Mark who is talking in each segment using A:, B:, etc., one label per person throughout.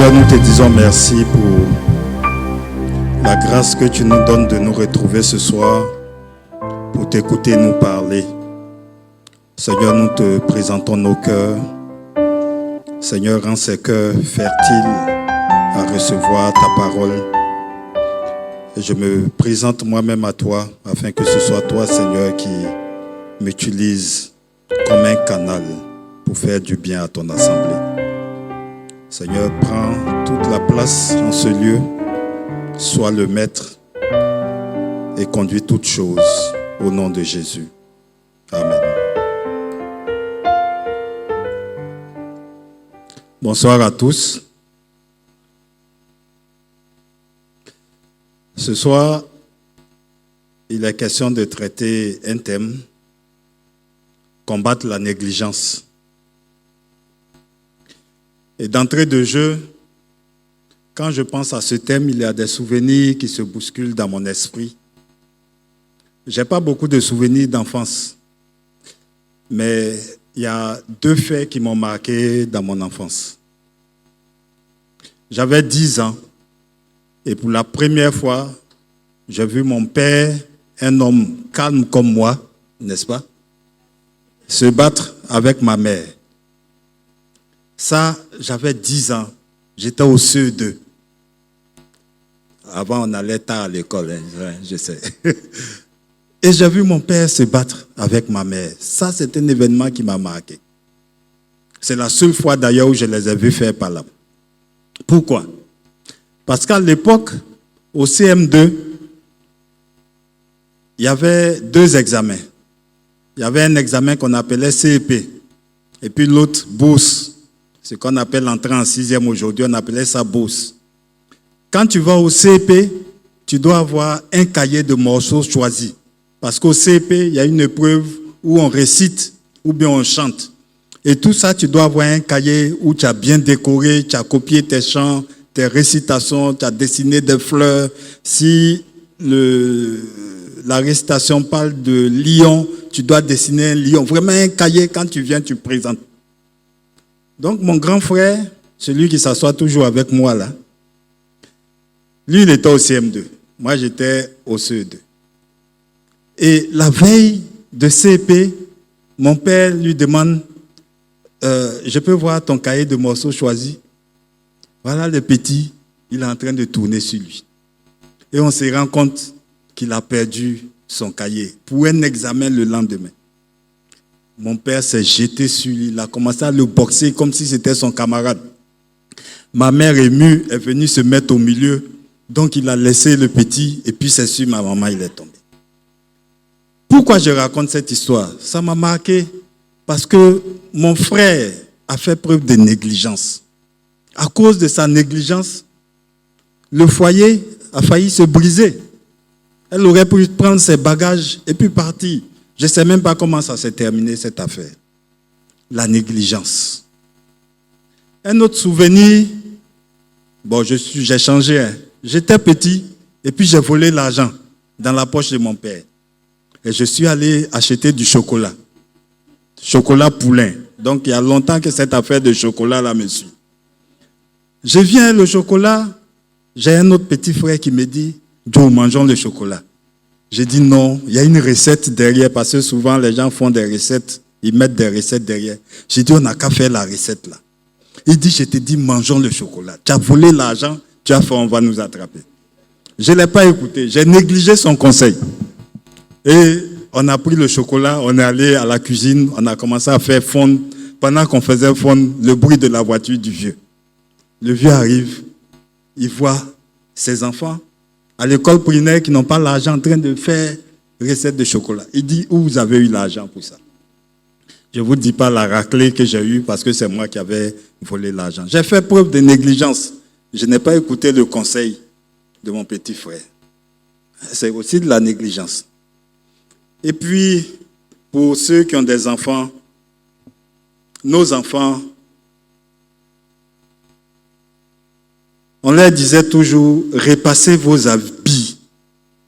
A: Seigneur, nous te disons merci pour la grâce que tu nous donnes de nous retrouver ce soir pour t'écouter nous parler. Seigneur, nous te présentons nos cœurs. Seigneur, rends ces cœurs fertiles à recevoir ta parole. Et je me présente moi-même à toi afin que ce soit toi, Seigneur, qui m'utilise comme un canal pour faire du bien à ton assemblée. Seigneur, prends toute la place en ce lieu, sois le maître et conduis toutes choses au nom de Jésus. Amen. Bonsoir à tous. Ce soir, il est question de traiter un thème, combattre la négligence. Et d'entrée de jeu, quand je pense à ce thème, il y a des souvenirs qui se bousculent dans mon esprit. Je n'ai pas beaucoup de souvenirs d'enfance, mais il y a deux faits qui m'ont marqué dans mon enfance. J'avais 10 ans et pour la première fois, j'ai vu mon père, un homme calme comme moi, n'est-ce pas, se battre avec ma mère. Ça, j'avais 10 ans. J'étais au CE2. Avant, on allait tard à l'école, hein, je sais. Et j'ai vu mon père se battre avec ma mère. Ça, c'est un événement qui m'a marqué. C'est la seule fois d'ailleurs où je les ai vus faire par là. Pourquoi? Parce qu'à l'époque, au CM2, il y avait 2 examens. Il y avait un examen qu'on appelait CEP. Et puis l'autre, bourse. Ce qu'on appelle l'entrée en 6e aujourd'hui, on appelait ça bourse. Quand tu vas au CEP, tu dois avoir un cahier de morceaux choisis. Parce qu'au CEP, il y a une épreuve où on récite ou bien on chante. Et tout ça, tu dois avoir un cahier où tu as bien décoré, tu as copié tes chants, tes récitations, tu as dessiné des fleurs. Si la récitation parle de lion, tu dois dessiner un lion. Vraiment un cahier, quand tu viens, tu présentes. Donc mon grand frère, celui qui s'assoit toujours avec moi là, lui il était au CM2, moi j'étais au CE2. Et la veille de CP, mon père lui demande, je peux voir ton cahier de morceaux choisi? Voilà le petit, il est en train de tourner sur lui. Et on se rend compte qu'il a perdu son cahier pour un examen le lendemain. Mon père s'est jeté sur lui, il a commencé à le boxer comme si c'était son camarade. Ma mère émue est venue se mettre au milieu, donc il a laissé le petit et puis c'est sur ma maman, il est tombé. Pourquoi je raconte cette histoire? Ça m'a marqué parce que mon frère a fait preuve de négligence. À cause de sa négligence, le foyer a failli se briser. Elle aurait pu prendre ses bagages et puis partir. Je ne sais même pas comment ça s'est terminé, cette affaire. La négligence. Un autre souvenir, bon, j'ai changé. Hein. J'étais petit et puis j'ai volé l'argent dans la poche de mon père. Et je suis allé acheter du chocolat. Chocolat poulain. Donc, il y a longtemps que cette affaire de chocolat-là me suit. Je viens le chocolat, j'ai un autre petit frère qui me dit, Joe, mangeons le chocolat. J'ai dit non, il y a une recette derrière, parce que souvent les gens font des recettes, ils mettent des recettes derrière. J'ai dit, on n'a qu'à faire la recette là. Il dit, je te dis, mangeons le chocolat. Tu as volé l'argent, tu as fait, on va nous attraper. Je ne l'ai pas écouté, j'ai négligé son conseil. Et on a pris le chocolat, on est allé à la cuisine, on a commencé à faire fondre, pendant qu'on faisait fondre le bruit de la voiture du vieux. Le vieux arrive, il voit ses enfants à l'école primaire qui n'ont pas l'argent en train de faire recette de chocolat. Il dit, où vous avez eu l'argent pour ça? Je ne vous dis pas la raclée que j'ai eue parce que c'est moi qui avais volé l'argent. J'ai fait preuve de négligence. Je n'ai pas écouté le conseil de mon petit frère. C'est aussi de la négligence. Et puis, pour ceux qui ont des enfants, nos enfants, on leur disait toujours, repassez vos habits,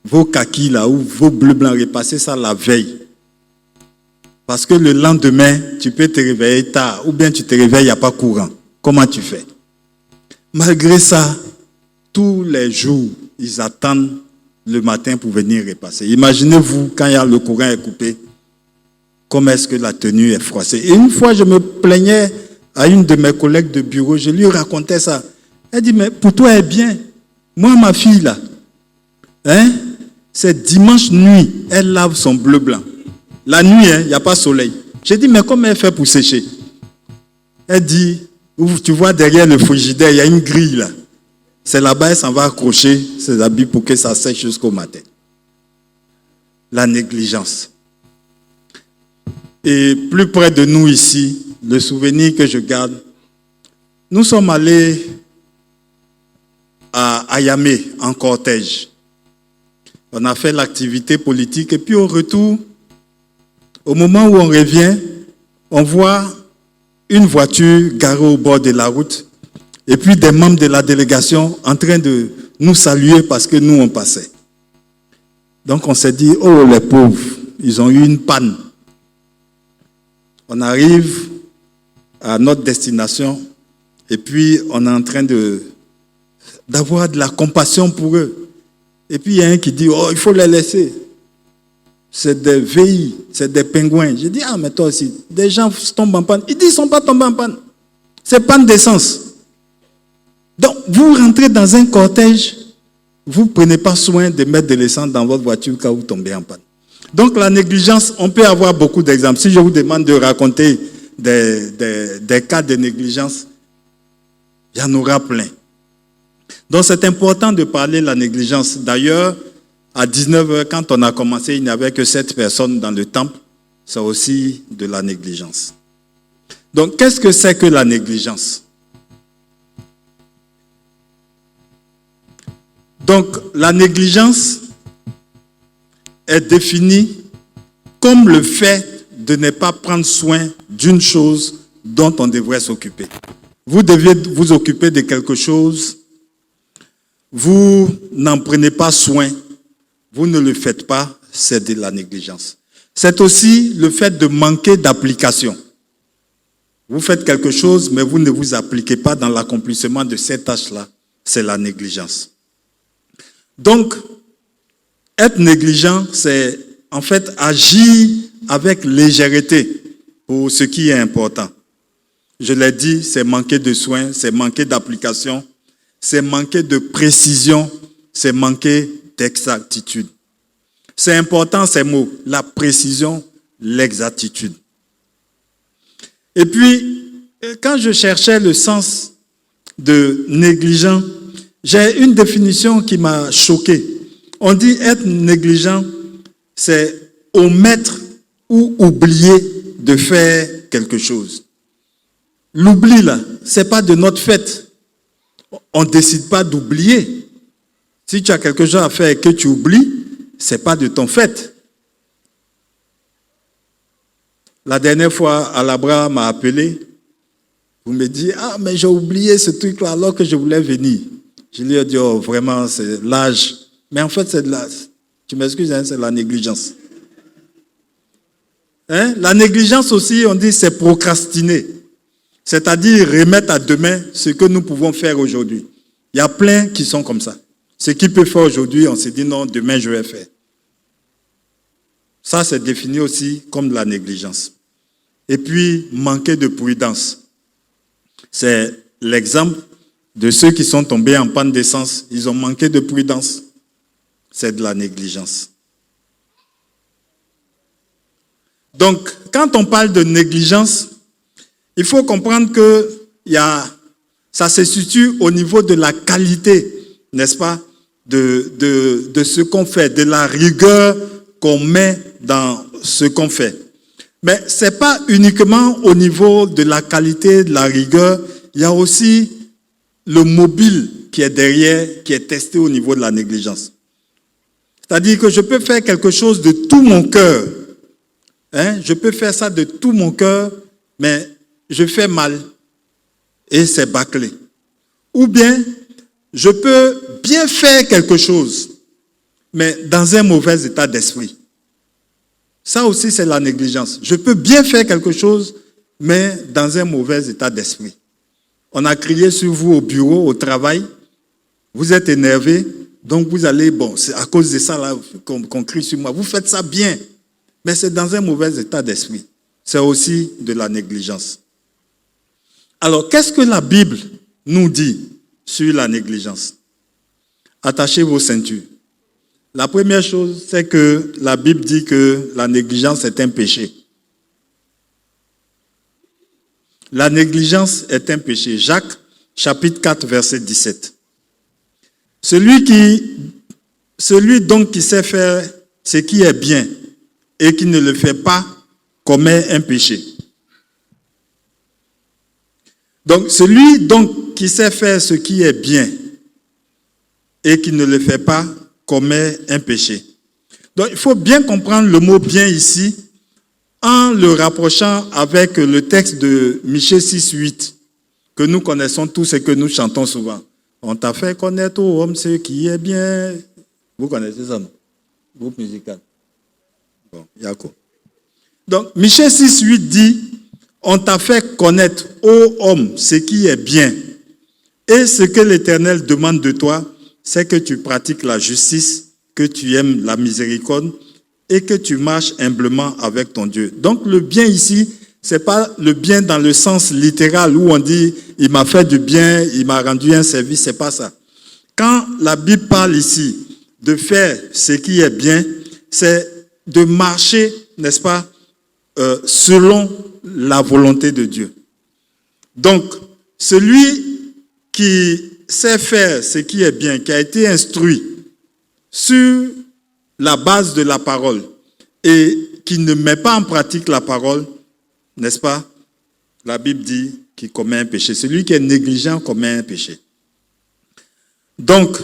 A: vos kakis là, ou vos bleus blancs, repassez ça la veille. Parce que le lendemain, tu peux te réveiller tard, ou bien tu te réveilles, il n'y a pas courant. Comment tu fais? Malgré ça, tous les jours, ils attendent le matin pour venir repasser. Imaginez-vous, quand le courant est coupé, comment est-ce que la tenue est froissée. Et une fois, je me plaignais à une de mes collègues de bureau, je lui racontais ça. Elle dit, mais pour toi, elle est bien. Moi, ma fille, là, c'est dimanche nuit, elle lave son bleu blanc. La nuit, il n'y a pas de soleil. J'ai dit, mais comment elle fait pour sécher? Elle dit, tu vois derrière le frigidaire, il y a une grille là. C'est là-bas, elle s'en va accrocher ses habits pour que ça sèche jusqu'au matin. La négligence. Et plus près de nous ici, le souvenir que je garde, nous sommes allés à Ayamé en cortège. On a fait l'activité politique et puis au retour, au moment où on revient, on voit une voiture garée au bord de la route et puis des membres de la délégation en train de nous saluer parce que nous on passait. Donc on s'est dit, oh les pauvres, ils ont eu une panne. On arrive à notre destination et puis on est en train d'avoir de la compassion pour eux. Et puis il y a un qui dit, oh il faut les laisser. C'est des VI, c'est des pingouins. J'ai dit, ah mais toi aussi, des gens tombent en panne. Il dit, ils ne sont pas tombés en panne. C'est panne d'essence. Donc vous rentrez dans un cortège, vous ne prenez pas soin de mettre de l'essence dans votre voiture quand vous tombez en panne. Donc la négligence, on peut avoir beaucoup d'exemples. Si je vous demande de raconter des cas de négligence, il y en aura plein. Donc c'est important de parler de la négligence. D'ailleurs, à 19h, quand on a commencé, il n'y avait que 7 personnes dans le temple. C'est aussi de la négligence. Donc qu'est-ce que c'est que la négligence? Donc la négligence est définie comme le fait de ne pas prendre soin d'une chose dont on devrait s'occuper. Vous deviez vous occuper de quelque chose, vous n'en prenez pas soin, vous ne le faites pas, c'est de la négligence. C'est aussi le fait de manquer d'application. Vous faites quelque chose, mais vous ne vous appliquez pas dans l'accomplissement de cette tâche-là, c'est la négligence. Donc, être négligent, c'est en fait agir avec légèreté pour ce qui est important. Je l'ai dit, c'est manquer de soins, c'est manquer d'application, c'est manquer de précision, c'est manquer d'exactitude. C'est important ces mots, la précision, l'exactitude. Et puis, quand je cherchais le sens de négligent, j'ai une définition qui m'a choqué. On dit être négligent, c'est omettre ou oublier de faire quelque chose. L'oubli, là, ce n'est pas de notre fait. On ne décide pas d'oublier. Si tu as quelque chose à faire et que tu oublies, ce n'est pas de ton fait. La dernière fois, Alabra m'a appelé. Vous me dites, ah, mais j'ai oublié ce truc-là alors que je voulais venir. Je lui ai dit, oh, vraiment, c'est l'âge. Mais en fait, c'est de la... Tu m'excuses, hein, c'est la négligence. La négligence aussi, on dit, c'est procrastiner. C'est-à-dire remettre à demain ce que nous pouvons faire aujourd'hui. Il y a plein qui sont comme ça. Ce qu'ils peuvent faire aujourd'hui, on se dit, non, demain, je vais faire. Ça, c'est défini aussi comme de la négligence. Et puis, manquer de prudence. C'est l'exemple de ceux qui sont tombés en panne d'essence. Ils ont manqué de prudence. C'est de la négligence. Donc, quand on parle de négligence, il faut comprendre que ça se situe au niveau de la qualité, n'est-ce pas, de ce qu'on fait, de la rigueur qu'on met dans ce qu'on fait. Mais ce n'est pas uniquement au niveau de la qualité, de la rigueur, il y a aussi le mobile qui est derrière, qui est testé au niveau de la négligence. C'est-à-dire que je peux faire quelque chose de tout mon cœur. Je peux faire ça de tout mon cœur, mais je fais mal et c'est bâclé. Ou bien, je peux bien faire quelque chose, mais dans un mauvais état d'esprit. Ça aussi, c'est la négligence. Je peux bien faire quelque chose, mais dans un mauvais état d'esprit. On a crié sur vous au bureau, au travail. Vous êtes énervé. Donc vous allez, bon, c'est à cause de ça là qu'on crie sur moi. Vous faites ça bien. Mais c'est dans un mauvais état d'esprit. C'est aussi de la négligence. Alors, qu'est-ce que la Bible nous dit sur la négligence? Attachez vos ceintures. La première chose, c'est que la Bible dit que la négligence est un péché. La négligence est un péché. Jacques, chapitre 4, verset 17. Celui donc qui sait faire ce qui est bien et qui ne le fait pas commet un péché. Donc, celui donc qui sait faire ce qui est bien et qui ne le fait pas commet un péché. Donc, il faut bien comprendre le mot bien ici en le rapprochant avec le texte de Michée 6, 8 que nous connaissons tous et que nous chantons souvent. On t'a fait connaître aux hommes ce qui est bien. Vous connaissez ça, non? Groupe musical. Bon, Yako. Donc, Michée 6, 8 dit, on t'a fait connaître, ô homme, ce qui est bien. Et ce que l'Éternel demande de toi, c'est que tu pratiques la justice, que tu aimes la miséricorde et que tu marches humblement avec ton Dieu. Donc, le bien ici, ce n'est pas le bien dans le sens littéral où on dit, il m'a fait du bien, il m'a rendu un service, ce n'est pas ça. Quand la Bible parle ici de faire ce qui est bien, c'est de marcher, n'est-ce pas, selon la volonté de Dieu. Donc, celui qui sait faire ce qui est bien, qui a été instruit sur la base de la parole et qui ne met pas en pratique la parole, n'est-ce pas? La Bible dit qu'il commet un péché. Celui qui est négligent commet un péché. Donc,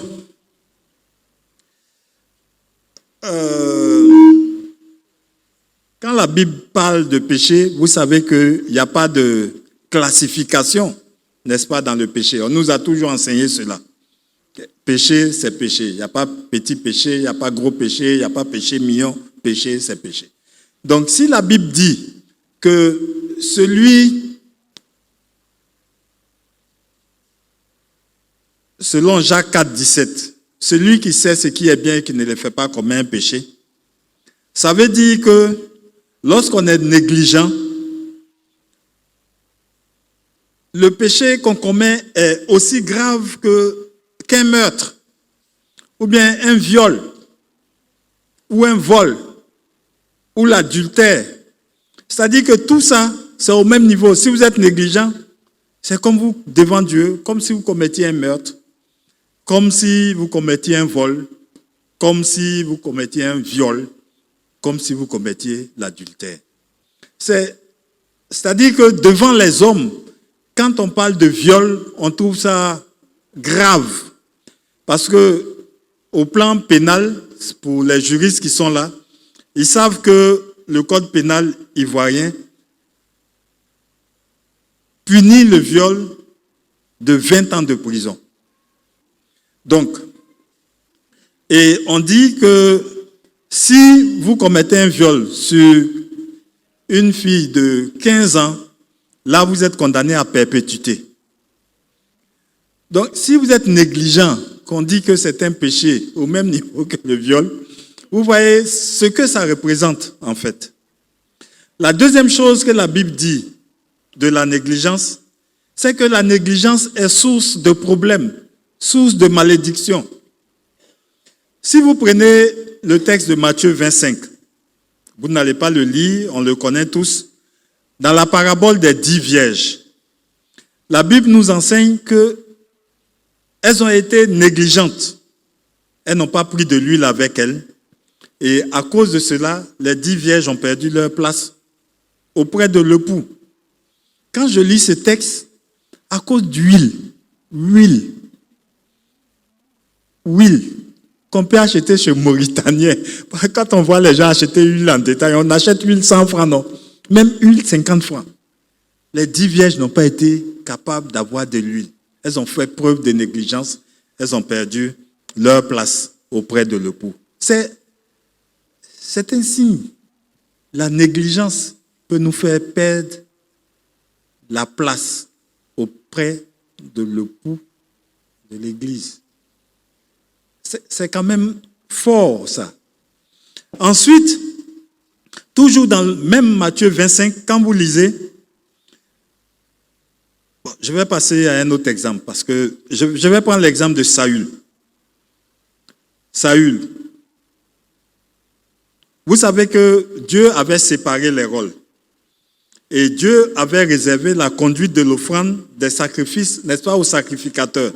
A: quand la Bible parle de péché, vous savez qu'il n'y a pas de classification, n'est-ce pas, dans le péché. On nous a toujours enseigné cela. Péché, c'est péché. Il n'y a pas petit péché, il n'y a pas gros péché, il n'y a pas péché mignon. Péché, c'est péché. Donc, si la Bible dit que selon Jacques 4, 17, celui qui sait ce qui est bien et qui ne le fait pas commet un péché, ça veut dire que lorsqu'on est négligent, le péché qu'on commet est aussi grave qu'un meurtre, ou bien un viol, ou un vol, ou l'adultère. C'est-à-dire que tout ça, c'est au même niveau. Si vous êtes négligent, c'est comme vous devant Dieu, comme si vous commettiez un meurtre, comme si vous commettiez un vol, comme si vous commettiez un viol, comme si vous commettiez l'adultère. C'est-à-dire que devant les hommes, quand on parle de viol, on trouve ça grave. Parce que au plan pénal, pour les juristes qui sont là, ils savent que le code pénal ivoirien punit le viol de 20 ans de prison. Donc, et on dit que si vous commettez un viol sur une fille de 15 ans, là vous êtes condamné à perpétuité. Donc, si vous êtes négligent, qu'on dit que c'est un péché au même niveau que le viol, vous voyez ce que ça représente en fait. La deuxième chose que la Bible dit de la négligence, c'est que la négligence est source de problèmes, source de malédiction. Si vous prenez le texte de Matthieu 25, vous n'allez pas le lire, on le connaît tous, dans la parabole des 10 vierges, la Bible nous enseigne qu'elles ont été négligentes. Elles n'ont pas pris de l'huile avec elles. Et à cause de cela, les 10 vierges ont perdu leur place auprès de l'époux. Quand je lis ce texte, à cause d'huile, huile, qu'on peut acheter chez Mauritanien. Quand on voit les gens acheter huile en détail, on achète huile 100 francs, non. Même huile 50 francs. Les 10 vierges n'ont pas été capables d'avoir de l'huile. Elles ont fait preuve de négligence. Elles ont perdu leur place auprès de l'époux. C'est un signe. La négligence peut nous faire perdre la place auprès de l'époux de l'Église. C'est quand même fort, ça. Ensuite, toujours dans le même Matthieu 25, quand vous lisez, je vais passer à un autre exemple, parce que je vais prendre l'exemple de Saül. Saül. Vous savez que Dieu avait séparé les rôles. Et Dieu avait réservé la conduite de l'offrande des sacrifices, n'est-ce pas, aux sacrificateurs.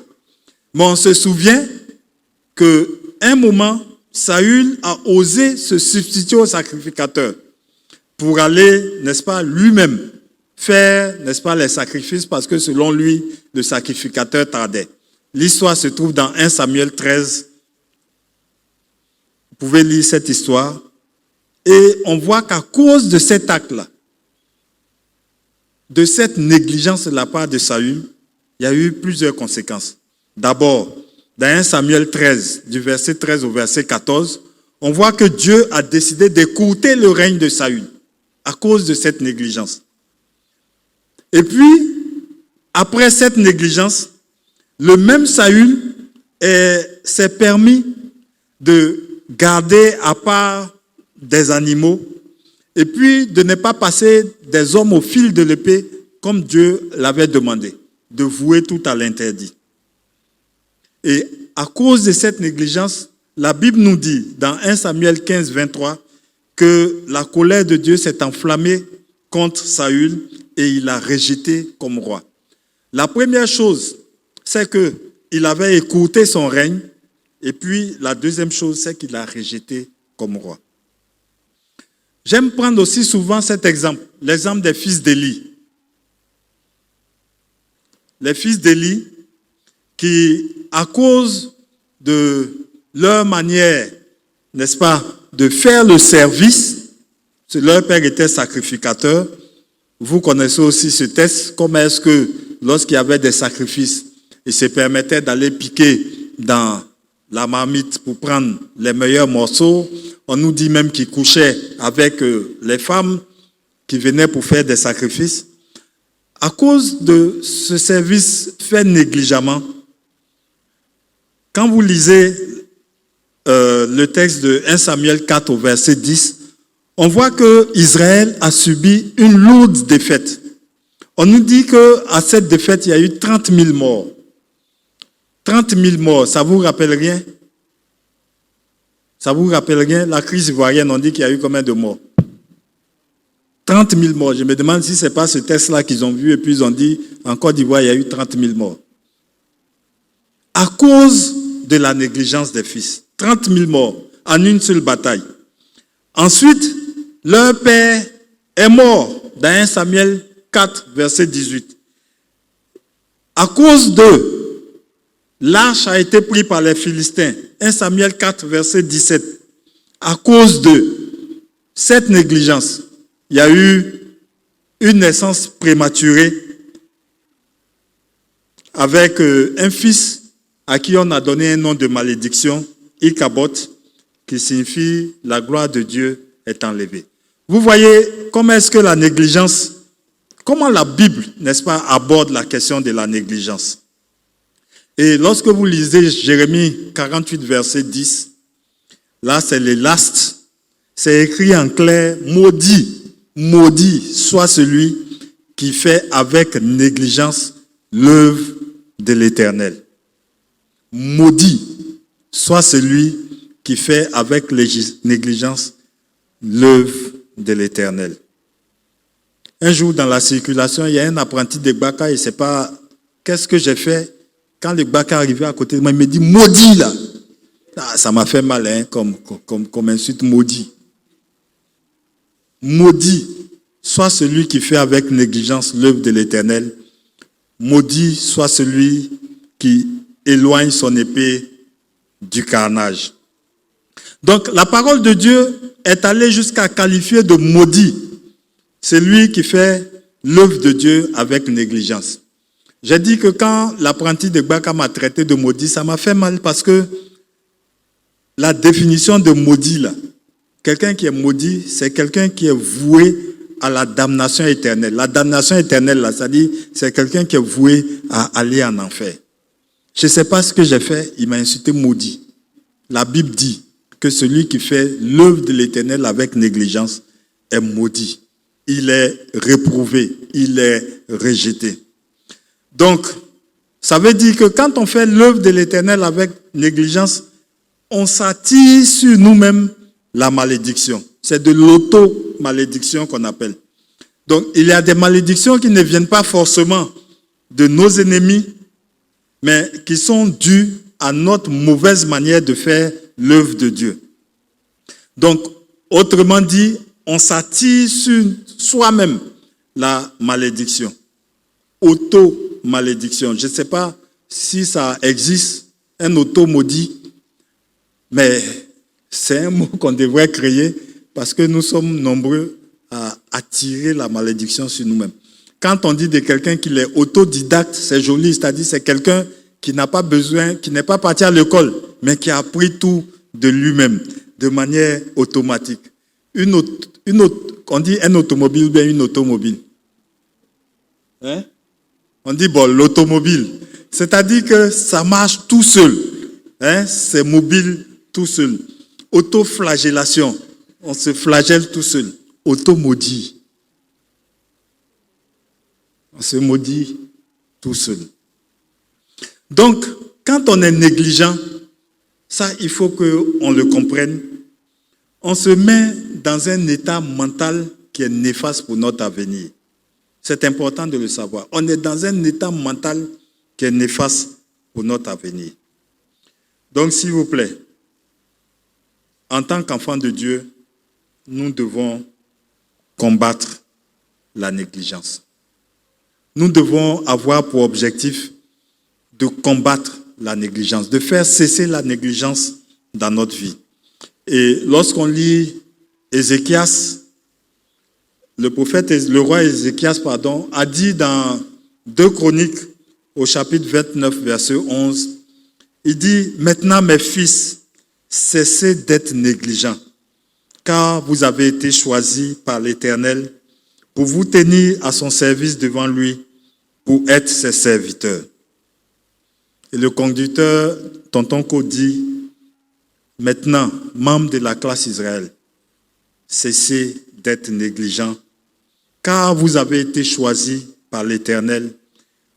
A: Mais on se souvient qu'à un moment, Saül a osé se substituer au sacrificateur pour aller, n'est-ce pas, lui-même faire, n'est-ce pas, les sacrifices parce que selon lui, le sacrificateur tardait. L'histoire se trouve dans 1 Samuel 13. Vous pouvez lire cette histoire. Et on voit qu'à cause de cet acte-là, de cette négligence de la part de Saül, il y a eu plusieurs conséquences. D'abord, dans 1 Samuel 13, du verset 13 au verset 14, on voit que Dieu a décidé d'écourter le règne de Saül à cause de cette négligence. Et puis, après cette négligence, le même Saül s'est permis de garder à part des animaux et puis de ne pas passer des hommes au fil de l'épée comme Dieu l'avait demandé, de vouer tout à l'interdit. Et à cause de cette négligence, la Bible nous dit dans 1 Samuel 15, 23 que la colère de Dieu s'est enflammée contre Saül et il l'a rejeté comme roi. La première chose, c'est qu'il avait écourté son règne et puis la deuxième chose, c'est qu'il l'a rejeté comme roi. J'aime prendre aussi souvent cet exemple, l'exemple des fils d'Élie. Les fils d'Élie qui, à cause de leur manière, n'est-ce pas, de faire le service, leur père était sacrificateur. Vous connaissez aussi ce texte, comment est-ce que lorsqu'il y avait des sacrifices, il se permettait d'aller piquer dans la marmite pour prendre les meilleurs morceaux. On nous dit même qu'il couchait avec les femmes qui venaient pour faire des sacrifices. À cause de ce service fait négligemment, quand vous lisez le texte de 1 Samuel 4 au verset 10, on voit que Israël a subi une lourde défaite. On nous dit qu'à cette défaite, il y a eu 30 000 morts. 30 000 morts, ça vous rappelle rien? Ça vous rappelle rien? La crise ivoirienne, on dit qu'il y a eu combien de morts? 30 000 morts. Je me demande si ce n'est pas ce texte-là qu'ils ont vu et puis ils ont dit, en Côte d'Ivoire, il y a eu 30 000 morts. À cause de la négligence des fils. 30 000 morts en une seule bataille. Ensuite, leur père est mort dans 1 Samuel 4, verset 18. À cause d'eux, l'arche a été prise par les Philistins. 1 Samuel 4, verset 17. À cause de cette négligence, il y a eu une naissance prématurée avec un fils à qui on a donné un nom de malédiction, Ichabod, qui signifie la gloire de Dieu est enlevée. Vous voyez comment est-ce que la négligence, comment la Bible, n'est-ce pas, aborde la question de la négligence. Et lorsque vous lisez Jérémie 48, verset 10, là c'est les lastes, c'est écrit en clair, maudit, maudit soit celui qui fait avec négligence l'œuvre de l'Éternel. Maudit soit celui qui fait avec négligence l'œuvre de l'Éternel. Un jour dans la circulation, il y a un apprenti de Gbaka, il ne sait pas qu'est-ce que j'ai fait. Quand le Gbaka arrivait à côté de moi, il me dit maudit là. Ah, ça m'a fait mal, hein, comme insulte, maudit. Maudit soit celui qui fait avec négligence l'œuvre de l'Éternel. Maudit soit celui qui éloigne son épée du carnage. Donc la parole de Dieu est allée jusqu'à qualifier de maudit celui qui fait l'œuvre de Dieu avec négligence. J'ai dit que quand l'apprenti de Gbaka m'a traité de maudit, ça m'a fait mal parce que la définition de maudit là, quelqu'un qui est maudit, c'est quelqu'un qui est voué à la damnation éternelle. La damnation éternelle, là, c'est-à-dire, c'est quelqu'un qui est voué à aller en enfer. Je ne sais pas ce que j'ai fait, il m'a insulté maudit. La Bible dit que celui qui fait l'œuvre de l'Éternel avec négligence est maudit. Il est réprouvé, il est rejeté. Donc, ça veut dire que quand on fait l'œuvre de l'Éternel avec négligence, on s'attire sur nous-mêmes la malédiction. C'est de l'auto-malédiction qu'on appelle. Donc, il y a des malédictions qui ne viennent pas forcément de nos ennemis, mais qui sont dues à notre mauvaise manière de faire l'œuvre de Dieu. Donc, autrement dit, on s'attire sur soi-même la malédiction. Auto-malédiction. Je ne sais pas si ça existe, un auto-maudit, mais c'est un mot qu'on devrait créer parce que nous sommes nombreux à attirer la malédiction sur nous-mêmes. Quand on dit de quelqu'un qu'il est autodidacte, c'est joli, c'est-à-dire c'est quelqu'un qui n'a pas besoin, qui n'est pas parti à l'école, mais qui a appris tout de lui-même, de manière automatique. On dit un automobile ou bien une automobile. Hein? On dit, bon, l'automobile. C'est-à-dire que ça marche tout seul. Hein? C'est mobile tout seul. Autoflagellation. On se flagelle tout seul. Automaudit. On se maudit tout seul. Donc, quand on est négligent, ça, il faut qu'on le comprenne. On se met dans un état mental qui est néfaste pour notre avenir. C'est important de le savoir. On est dans un état mental qui est néfaste pour notre avenir. Donc, s'il vous plaît, en tant qu'enfants de Dieu, nous devons combattre la négligence. Nous devons avoir pour objectif de combattre la négligence, de faire cesser la négligence dans notre vie. Et lorsqu'on lit Ézéchias, le roi Ézéchias, a dit dans 2 Chroniques, au chapitre 29, verset 11, il dit, « Maintenant, mes fils, cessez d'être négligents, car vous avez été choisis par l'Éternel pour vous tenir à son service devant lui, pour être ses serviteurs. » Et le conducteur, Tonton Ko, dit, « Maintenant, membres de la classe Israël, cessez d'être négligents, car vous avez été choisis par l'Éternel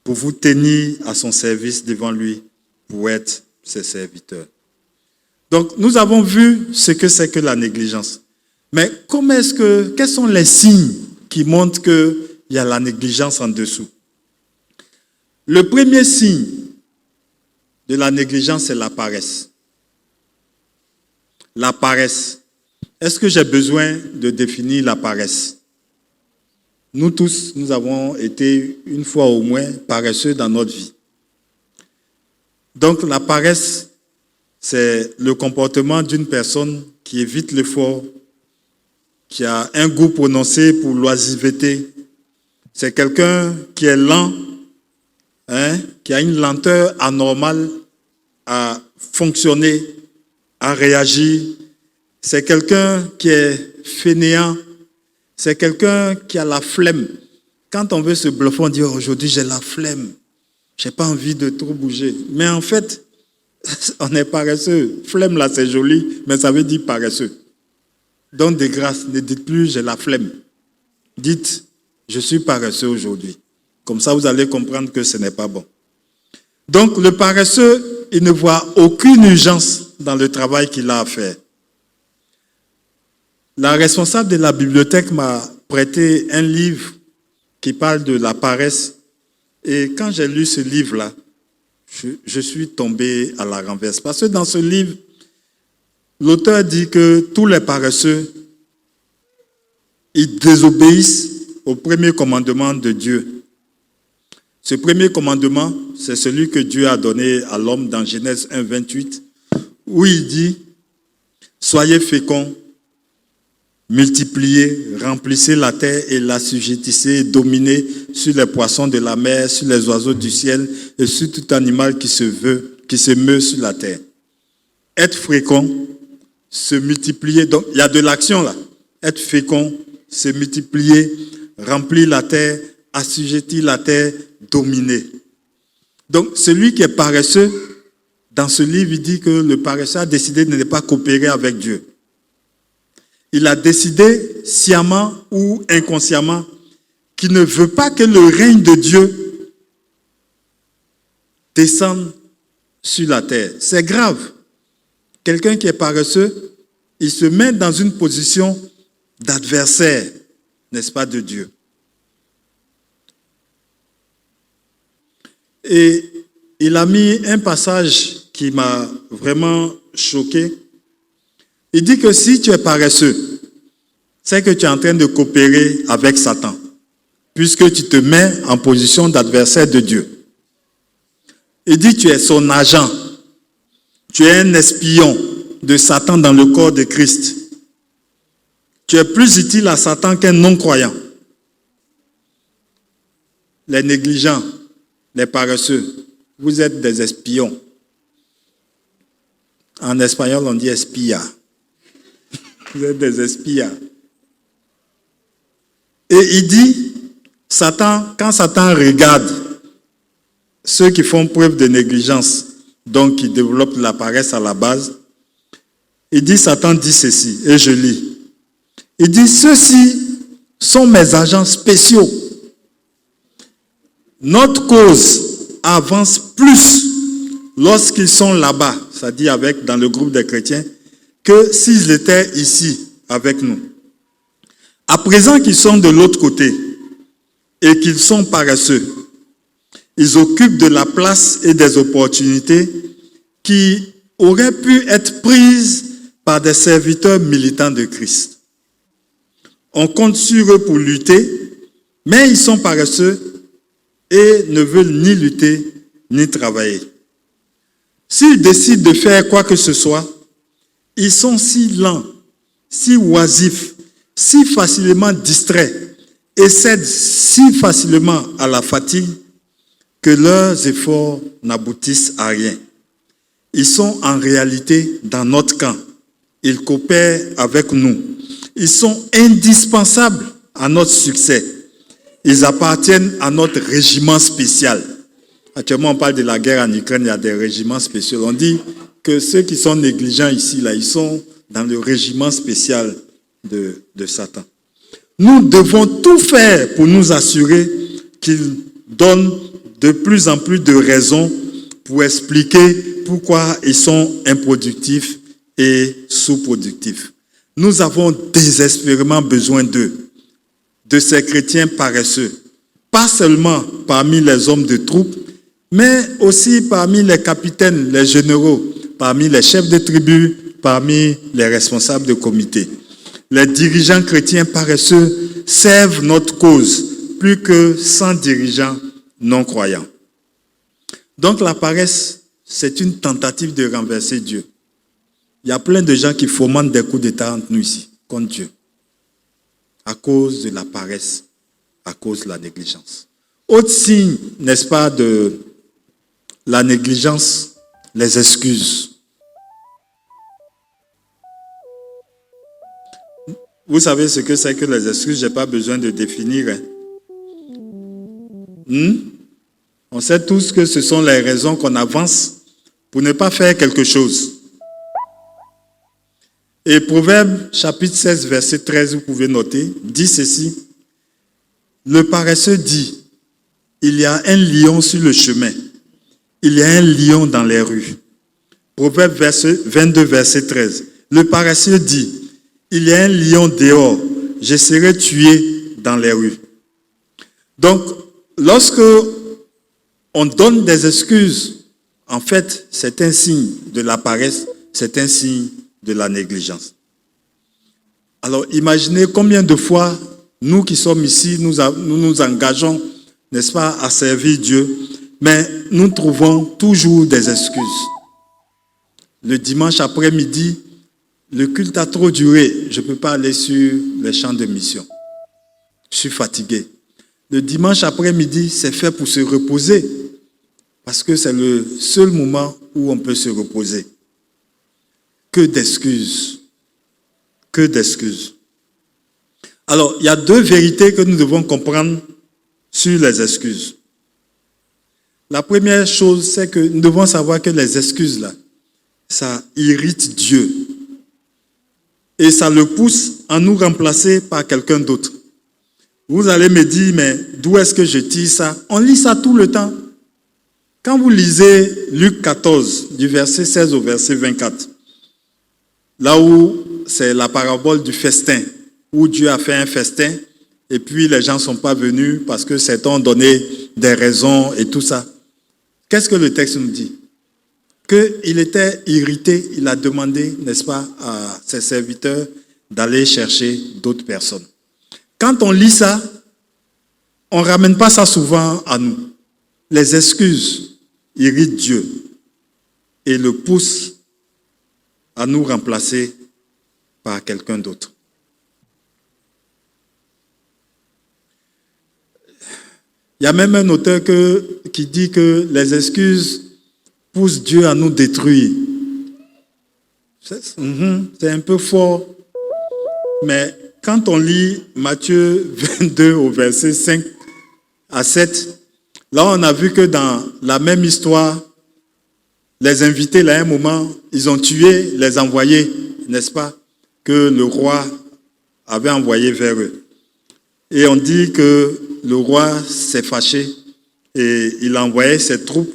A: pour vous tenir à son service devant lui, pour être ses serviteurs. » Donc, nous avons vu ce que c'est que la négligence. Mais quels sont les signes qui montrent qu'il y a la négligence en dessous? Le premier signe de la négligence, c'est la paresse. La paresse. Est-ce que j'ai besoin de définir la paresse? Nous tous, nous avons été une fois au moins paresseux dans notre vie. Donc la paresse, c'est le comportement d'une personne qui évite l'effort, qui a un goût prononcé pour l'oisiveté. C'est quelqu'un qui est lent, qui a une lenteur anormale à fonctionner, à réagir. C'est quelqu'un qui est fainéant. C'est quelqu'un qui a la flemme. Quand on veut se bluffer, on dit oh, aujourd'hui j'ai la flemme. J'ai pas envie de trop bouger. Mais en fait, on est paresseux. Flemme là c'est joli, mais ça veut dire paresseux. Donc de grâce, ne dites plus j'ai la flemme. Dites je suis paresseux aujourd'hui. Comme ça vous allez comprendre que ce n'est pas bon. Donc le paresseux, il ne voit aucune urgence dans le travail qu'il a à faire. La responsable de la bibliothèque m'a prêté un livre qui parle de la paresse. Et quand j'ai lu ce livre-là, je suis tombé à la renverse. Parce que dans ce livre, l'auteur dit que tous les paresseux, ils désobéissent au premier commandement de Dieu. Ce premier commandement, c'est celui que Dieu a donné à l'homme dans Genèse 1, 28, où il dit « Soyez féconds, multipliez, remplissez la terre et l'assujettissez, dominez sur les poissons de la mer, sur les oiseaux du ciel et sur tout animal qui se meut sur la terre. » Être fécond, se multiplier, donc il y a de l'action là. Être fécond, se multiplier, remplir la terre, assujettir la terre, dominer. Donc, celui qui est paresseux, dans ce livre, il dit que le paresseux a décidé de ne pas coopérer avec Dieu. Il a décidé, sciemment ou inconsciemment, qu'il ne veut pas que le règne de Dieu descende sur la terre. C'est grave. Quelqu'un qui est paresseux, il se met dans une position d'adversaire, n'est-ce pas, de Dieu. Et il a mis un passage qui m'a vraiment choqué. Il dit que si tu es paresseux, c'est que tu es en train de coopérer avec Satan, puisque tu te mets en position d'adversaire de Dieu. Il dit que tu es son agent. Tu es un espion de Satan dans le corps de Christ. Tu es plus utile à Satan qu'un non-croyant. Les négligents, les paresseux, vous êtes des espions. En espagnol, on dit espia. Vous êtes des espias. Et il dit, Satan, quand Satan regarde ceux qui font preuve de négligence, donc qui développent la paresse à la base, il dit, Satan dit ceci, et je lis. Il dit, ceux-ci sont mes agents spéciaux. Notre cause avance plus lorsqu'ils sont là-bas, c'est-à-dire dans le groupe des chrétiens, que s'ils étaient ici avec nous. À présent qu'ils sont de l'autre côté et qu'ils sont paresseux, ils occupent de la place et des opportunités qui auraient pu être prises par des serviteurs militants de Christ. On compte sur eux pour lutter, mais ils sont paresseux et ne veulent ni lutter ni travailler. S'ils décident de faire quoi que ce soit, ils sont si lents, si oisifs, si facilement distraits et cèdent si facilement à la fatigue que leurs efforts n'aboutissent à rien. Ils sont en réalité dans notre camp. Ils coopèrent avec nous. Ils sont indispensables à notre succès. Ils appartiennent à notre régiment spécial. Actuellement, on parle de la guerre en Ukraine, il y a des régiments spéciaux. On dit que ceux qui sont négligents ici, là, ils sont dans le régiment spécial de Satan. Nous devons tout faire pour nous assurer qu'il donne de plus en plus de raisons pour expliquer pourquoi ils sont improductifs et sous-productifs. Nous avons désespérément besoin d'eux, de ces chrétiens paresseux, pas seulement parmi les hommes de troupes, mais aussi parmi les capitaines, les généraux, parmi les chefs de tribus, parmi les responsables de comités. Les dirigeants chrétiens paresseux servent notre cause plus que 100 dirigeants non-croyants. Donc la paresse, c'est une tentative de renverser Dieu. Il y a plein de gens qui fomentent des coups d'État entre nous ici, contre Dieu, à cause de la paresse, à cause de la négligence. Autre signe, n'est-ce pas, de la négligence, les excuses. Vous savez ce que c'est que les excuses, je n'ai pas besoin de définir. On sait tous que ce sont les raisons qu'on avance pour ne pas faire quelque chose. Et Proverbe chapitre 16, verset 13, vous pouvez noter, dit ceci. Le paresseux dit, il y a un lion sur le chemin, il y a un lion dans les rues. Proverbe 22, verset 13. Le paresseux dit, il y a un lion dehors, je serai tué dans les rues. Donc, lorsque on donne des excuses, en fait, c'est un signe de la paresse, c'est un signe de la négligence. Alors, imaginez combien de fois, nous qui sommes ici, nous nous engageons, n'est-ce pas, à servir Dieu, mais nous trouvons toujours des excuses. Le dimanche après-midi, le culte a trop duré, je ne peux pas aller sur les champs de mission. Je suis fatigué. Le dimanche après-midi, c'est fait pour se reposer, parce que c'est le seul moment où on peut se reposer. Que d'excuses. Que d'excuses. Alors, il y a deux vérités que nous devons comprendre sur les excuses. La première chose, c'est que nous devons savoir que les excuses, là, ça irrite Dieu. Et ça le pousse à nous remplacer par quelqu'un d'autre. Vous allez me dire, mais d'où est-ce que je tire ça? On lit ça tout le temps. Quand vous lisez Luc 14, du verset 16 au verset 24, là où c'est la parabole du festin, où Dieu a fait un festin, et puis les gens ne sont pas venus parce que certains ont donné des raisons et tout ça. Qu'est-ce que le texte nous dit? Qu'il était irrité, il a demandé, n'est-ce pas, à ses serviteurs d'aller chercher d'autres personnes. Quand on lit ça, on ne ramène pas ça souvent à nous. Les excuses irritent Dieu et le poussent à nous remplacer par quelqu'un d'autre. Il y a même un auteur qui dit que les excuses poussent Dieu à nous détruire. C'est un peu fort, mais quand on lit Matthieu 22 au verset 5 à 7, là on a vu que dans la même histoire, les invités, là, à un moment, ils ont tué les envoyés, n'est-ce pas, que le roi avait envoyé vers eux. Et on dit que le roi s'est fâché et il a envoyé ses troupes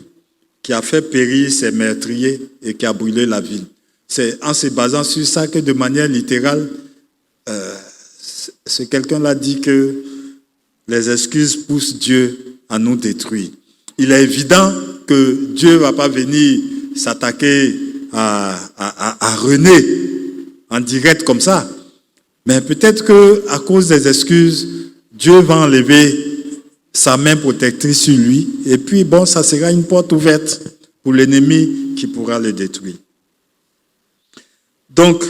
A: qui a fait périr ses meurtriers et qui a brûlé la ville. C'est en se basant sur ça que de manière littérale, ce quelqu'un-là dit que les excuses poussent Dieu à nous détruire. Il est évident que Dieu ne va pas venir s'attaquer à René en direct comme ça. Mais peut-être qu'à cause des excuses, Dieu va enlever sa main protectrice sur lui. Et puis, bon, ça sera une porte ouverte pour l'ennemi qui pourra le détruire. Donc,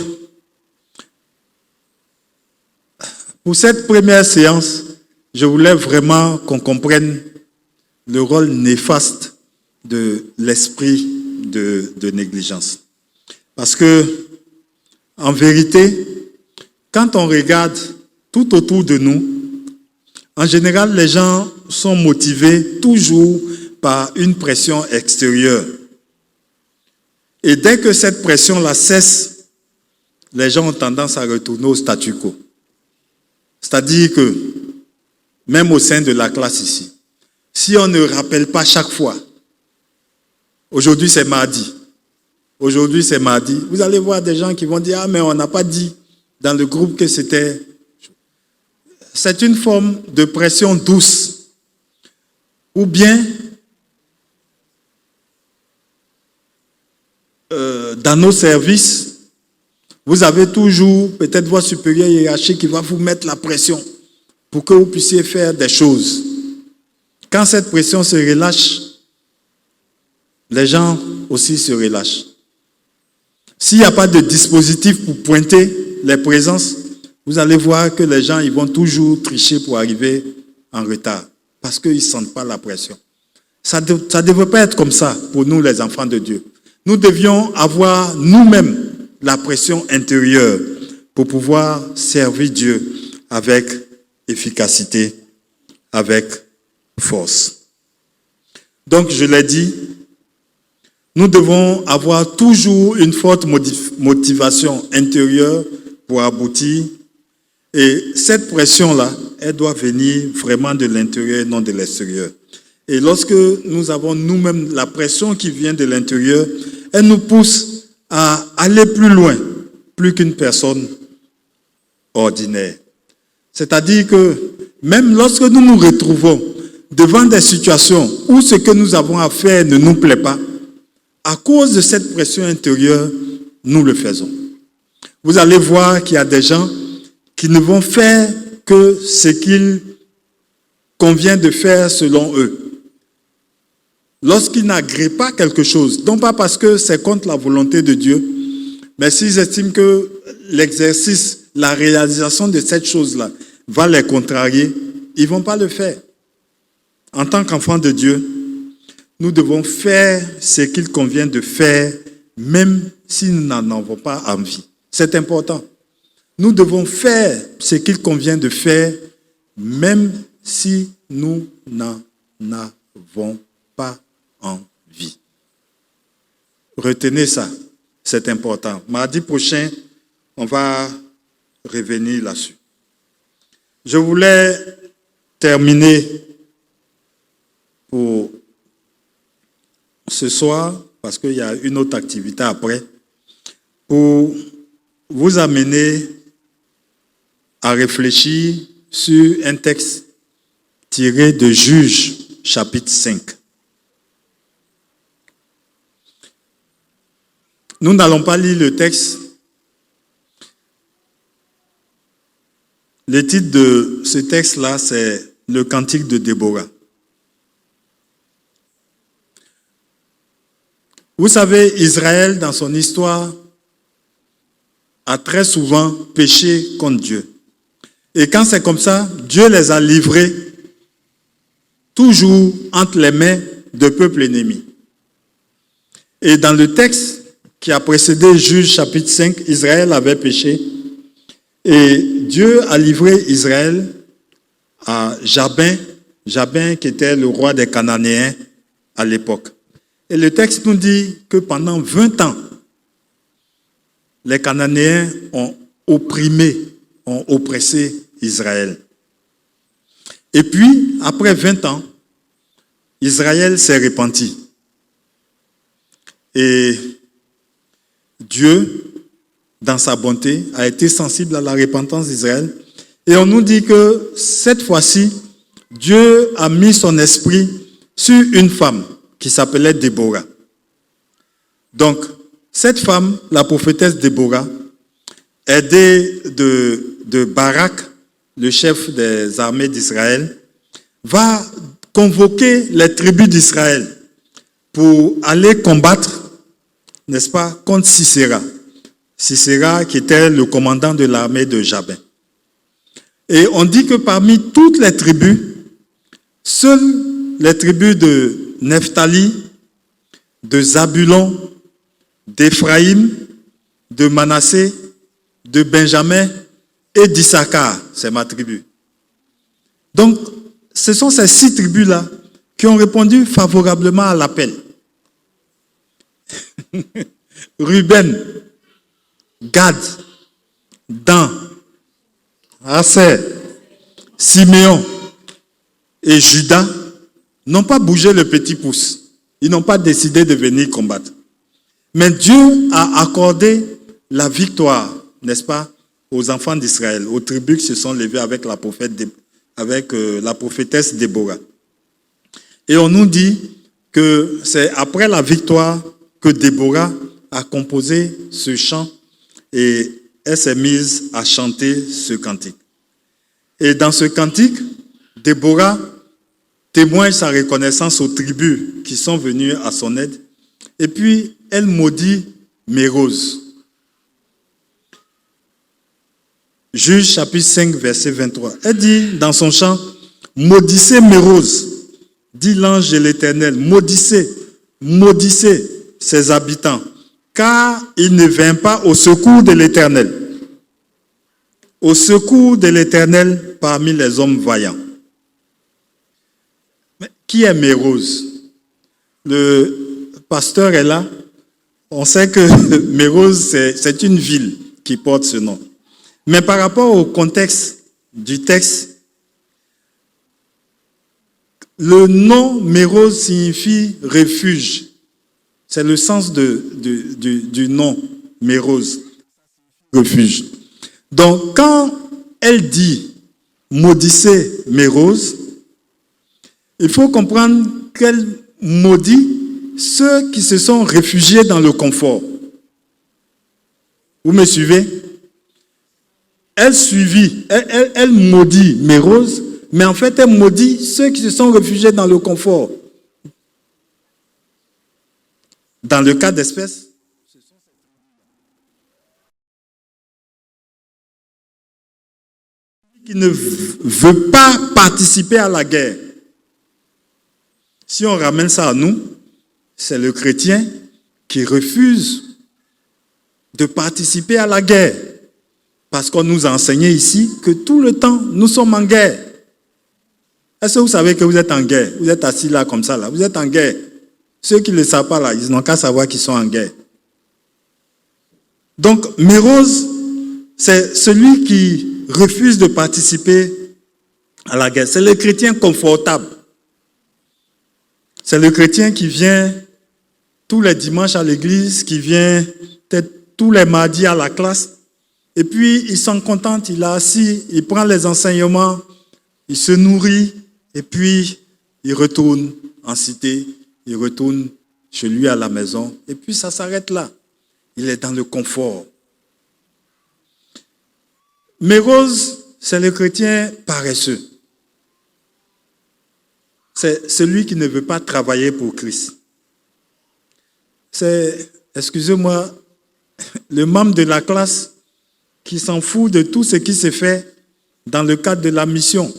A: pour cette première séance, je voulais vraiment qu'on comprenne le rôle néfaste de l'esprit de négligence. Parce que, en vérité, quand on regarde tout autour de nous, en général, les gens sont motivés toujours par une pression extérieure. Et dès que cette pression-là cesse, les gens ont tendance à retourner au statu quo. C'est-à-dire que, même au sein de la classe ici, si on ne rappelle pas chaque fois, aujourd'hui c'est mardi, vous allez voir des gens qui vont dire « Ah, mais on n'a pas dit dans le groupe que c'était... » C'est une forme de pression douce. Ou bien, dans nos services, vous avez toujours peut-être votre supérieur hiérarchique qui va vous mettre la pression pour que vous puissiez faire des choses. Quand cette pression se relâche, les gens aussi se relâchent. S'il n'y a pas de dispositif pour pointer les présences, vous allez voir que les gens ils vont toujours tricher pour arriver en retard parce qu'ils ne sentent pas la pression. Ça ne devrait pas être comme ça pour nous les enfants de Dieu. Nous devions avoir nous-mêmes la pression intérieure pour pouvoir servir Dieu avec efficacité, avec force. Donc, je l'ai dit, nous devons avoir toujours une forte motivation intérieure pour aboutir. Et cette pression-là, elle doit venir vraiment de l'intérieur et non de l'extérieur. Et lorsque nous avons nous-mêmes la pression qui vient de l'intérieur, elle nous pousse à aller plus loin, plus qu'une personne ordinaire. C'est-à-dire que même lorsque nous nous retrouvons devant des situations où ce que nous avons à faire ne nous plaît pas, à cause de cette pression intérieure, nous le faisons. Vous allez voir qu'il y a des gens qui ne vont faire que ce qu'il convient de faire selon eux. Lorsqu'ils n'agréent pas quelque chose, non pas parce que c'est contre la volonté de Dieu, mais s'ils estiment que l'exercice, la réalisation de cette chose-là va les contrarier, ils ne vont pas le faire. En tant qu'enfants de Dieu, nous devons faire ce qu'il convient de faire, même si nous n'en avons pas envie. C'est important. Nous devons faire ce qu'il convient de faire, même si nous n'en avons pas envie. Retenez ça, c'est important. Mardi prochain, on va revenir là-dessus. Je voulais terminer pour ce soir, parce qu'il y a une autre activité après, pour vous amener à réfléchir sur un texte tiré de Juges, chapitre 5. Nous n'allons pas lire le texte. Le titre de ce texte-là, c'est le Cantique de Déborah. Vous savez, Israël, dans son histoire, a très souvent péché contre Dieu. Et quand c'est comme ça, Dieu les a livrés toujours entre les mains de peuples ennemis. Et dans le texte qui a précédé Juges chapitre 5, Israël avait péché. Et Dieu a livré Israël à Jabin qui était le roi des Cananéens à l'époque. Et le texte nous dit que pendant 20 ans, les Cananéens ont oppressé Israël. Et puis, après 20 ans, Israël s'est repenti. Et Dieu, dans sa bonté, a été sensible à la repentance d'Israël. Et on nous dit que cette fois-ci, Dieu a mis son esprit sur une femme qui s'appelait Déborah. Donc, cette femme, la prophétesse Déborah, aidée de Barak, le chef des armées d'Israël, va convoquer les tribus d'Israël pour aller combattre, n'est-ce pas, contre Sisera. Sisera qui était le commandant de l'armée de Jabin. Et on dit que parmi toutes les tribus, seules les tribus de Nephtali, de Zabulon, d'Éphraïm, de Manassé, de Benjamin et d'Issachar, c'est ma tribu. Donc, ce sont ces 6 tribus-là qui ont répondu favorablement à l'appel. Ruben, Gad, Dan, Aser, Siméon et Judas n'ont pas bougé le petit pouce. Ils n'ont pas décidé de venir combattre. Mais Dieu a accordé la victoire, n'est-ce pas, aux enfants d'Israël, aux tribus qui se sont levées avec la prophétesse Déborah. Et on nous dit que c'est après la victoire que Déborah a composé ce chant et elle s'est mise à chanter ce cantique. Et dans ce cantique, Déborah témoigne sa reconnaissance aux tribus qui sont venues à son aide. Et puis, elle maudit Mérose. Juges chapitre 5, verset 23. Elle dit dans son chant, « Maudissez Mérose, dit l'ange de l'Éternel, maudissez ses habitants, car il ne vint pas au secours de l'Éternel. Au secours de l'Éternel parmi les hommes vaillants. » Mais qui est Mérose? Le pasteur est là. On sait que Mérose, c'est une ville qui porte ce nom. Mais par rapport au contexte du texte, le nom Mérose signifie refuge. C'est le sens du nom Mérose, refuge. Donc, quand elle dit maudissez Mérose, il faut comprendre qu'elle maudit ceux qui se sont réfugiés dans le confort. Vous me suivez? Elle maudit Mérose, mais en fait, elle maudit ceux qui se sont réfugiés dans le confort. Dans le cas d'espèce, qui ne veut pas participer à la guerre. Si on ramène ça à nous, c'est le chrétien qui refuse de participer à la guerre. Parce qu'on nous a enseigné ici que tout le temps, nous sommes en guerre. Est-ce que vous savez que vous êtes en guerre? Vous êtes assis là comme ça, là. Vous êtes en guerre. Ceux qui ne le savent pas, là, ils n'ont qu'à savoir qu'ils sont en guerre. Donc, Mérose, c'est celui qui refuse de participer à la guerre. C'est le chrétien confortable. C'est le chrétien qui vient tous les dimanches à l'église, qui vient peut-être tous les mardis à la classe. Et puis, il s'en contente, il est assis, il prend les enseignements, il se nourrit, et puis, il retourne en cité, il retourne chez lui à la maison, et puis ça s'arrête là. Il est dans le confort. Mérose, c'est le chrétien paresseux. C'est celui qui ne veut pas travailler pour Christ. C'est, excusez-moi, le membre de la classe qui s'en fout de tout ce qui se fait dans le cadre de la mission.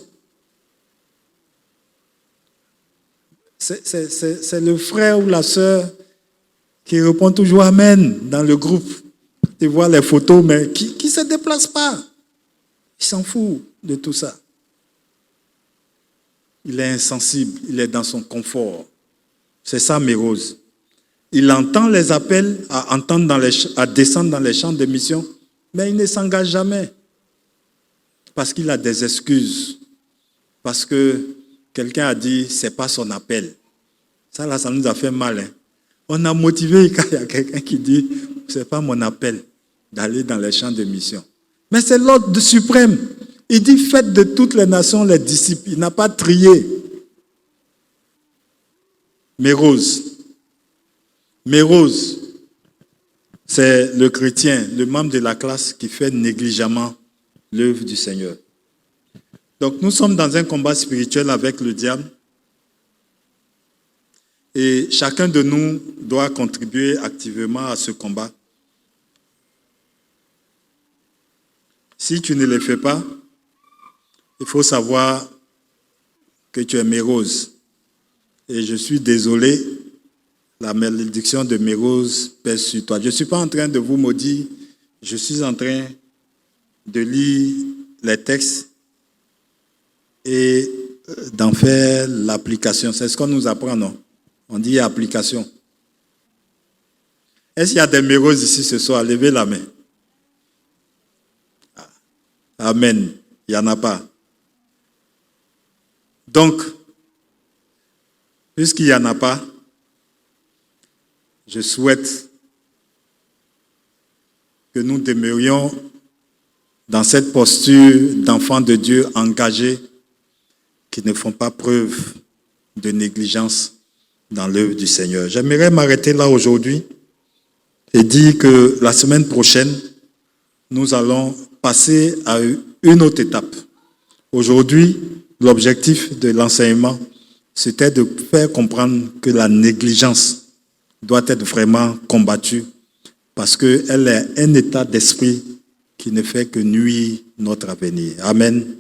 A: C'est le frère ou la sœur qui répond toujours Amen dans le groupe. Tu vois les photos, mais qui ne se déplace pas. Il s'en fout de tout ça. Il est insensible, il est dans son confort. C'est ça, Mérose. Il entend les appels à descendre dans les champs de mission, mais il ne s'engage jamais. Parce qu'il a des excuses. Parce que quelqu'un a dit, ce n'est pas son appel. Ça, là, ça nous a fait mal. Hein. On a motivé quand il y a quelqu'un qui dit, ce n'est pas mon appel d'aller dans les champs de mission. Mais c'est l'ordre suprême. Il dit, faites de toutes les nations les disciples. Il n'a pas trié. Mérose, c'est le chrétien, le membre de la classe qui fait négligemment l'œuvre du Seigneur. Donc nous sommes dans un combat spirituel avec le diable et chacun de nous doit contribuer activement à ce combat. Si tu ne le fais pas, il faut savoir que tu es Mérose. Et je suis désolé, la malédiction de Mérose pèse sur toi. Je ne suis pas en train de vous maudire, je suis en train de lire les textes et d'en faire l'application. C'est ce qu'on nous apprend, non? On dit application. Est-ce qu'il y a des Méroses ici ce soir? Levez la main. Amen. Il n'y en a pas. Donc, puisqu'il n'y en a pas, je souhaite que nous demeurions dans cette posture d'enfants de Dieu engagés qui ne font pas preuve de négligence dans l'œuvre du Seigneur. J'aimerais m'arrêter là aujourd'hui et dire que la semaine prochaine, nous allons passer à une autre étape. Aujourd'hui, l'objectif de l'enseignement, c'était de faire comprendre que la négligence doit être vraiment combattue parce qu'elle est un état d'esprit qui ne fait que nuire notre avenir. Amen.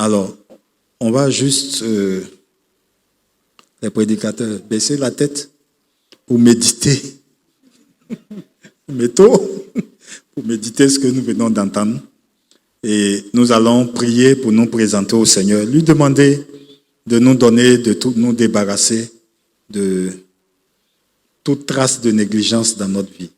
A: Alors, on va juste, les prédicateurs, baisser la tête pour méditer. Pour méditer ce que nous venons d'entendre. Et nous allons prier pour nous présenter au Seigneur. Lui demander de nous donner, de tout nous débarrasser de toute trace de négligence dans notre vie.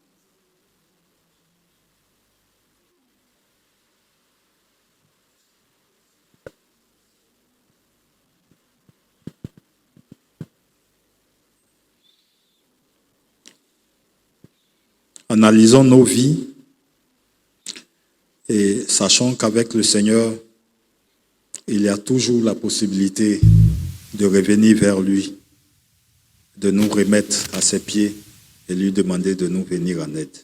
A: Analysons nos vies et sachons qu'avec le Seigneur, il y a toujours la possibilité de revenir vers lui, de nous remettre à ses pieds et lui demander de nous venir en aide.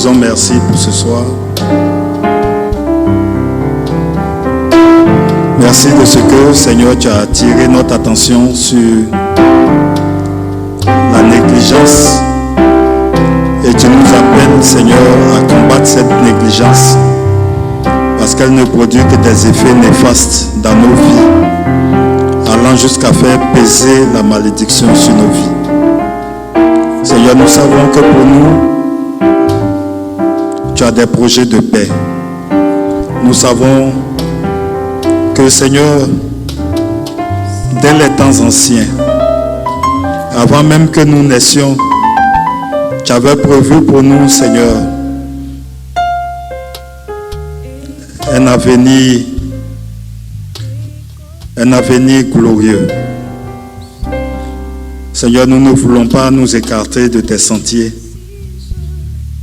A: disons merci pour ce soir. Merci de ce que, Seigneur, tu as attiré notre attention sur la négligence. Et tu nous appelles, Seigneur, à combattre cette négligence. Parce qu'elle ne produit que des effets néfastes dans nos vies, allant jusqu'à faire peser la malédiction sur nos vies. Seigneur, nous savons que pour nous, tu as des projets de paix. Nous savons que, Seigneur, dès les temps anciens, avant même que nous naissions, tu avais prévu pour nous, Seigneur, un avenir glorieux. Seigneur, nous ne voulons pas nous écarter de tes sentiers.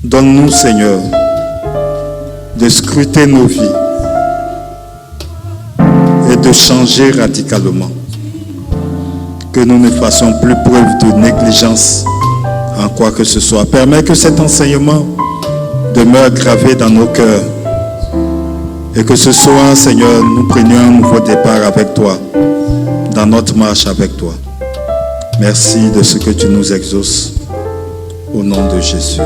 A: Donne-nous, Seigneur, de scruter nos vies et de changer radicalement. Que nous ne fassions plus preuve de négligence en quoi que ce soit. Permets que cet enseignement demeure gravé dans nos cœurs. Et que ce soir, Seigneur, nous prenions un nouveau départ avec toi, dans notre marche avec toi. Merci de ce que tu nous exauces. Au nom de Jésus.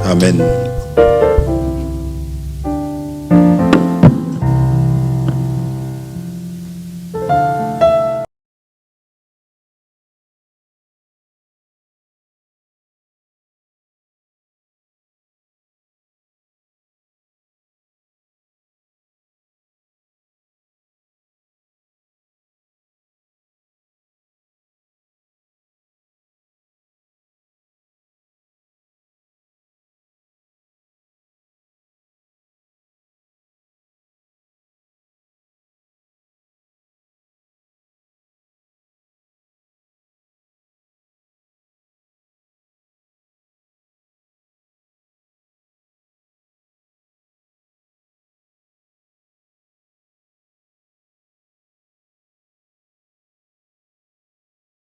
A: Amen.